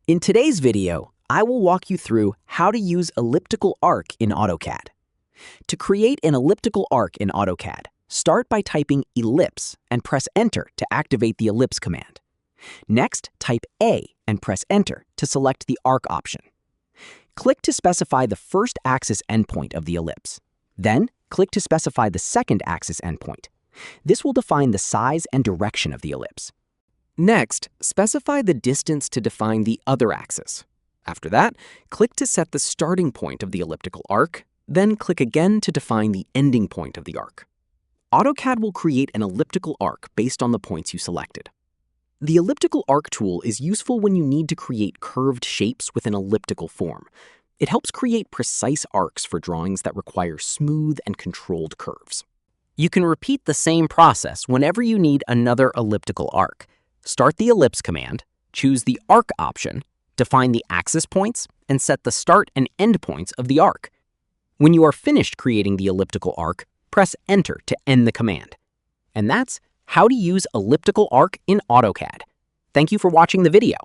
In today's video, I will walk you through how to use elliptical arc in AutoCAD. To create an elliptical arc in AutoCAD, start by typing ellipse and press Enter to activate the ellipse command. Next, type A and press Enter to select the arc option. Click to specify the first axis endpoint of the ellipse. Then, click to specify the second axis endpoint. This will define the size and direction of the ellipse. Next, specify the distance to define the other axis. After that, click to set the starting point of the elliptical arc, then click again to define the ending point of the arc. AutoCAD will create an elliptical arc based on the points you selected. The elliptical arc tool is useful when you need to create curved shapes with an elliptical form. It helps create precise arcs for drawings that require smooth and controlled curves. You can repeat the same process whenever you need another elliptical arc. Start the ellipse command, choose the arc option, define the axis points, and set the start and end points of the arc. When you are finished creating the elliptical arc, press Enter to end the command. And that's how to use elliptical arc in AutoCAD. Thank you for watching the video.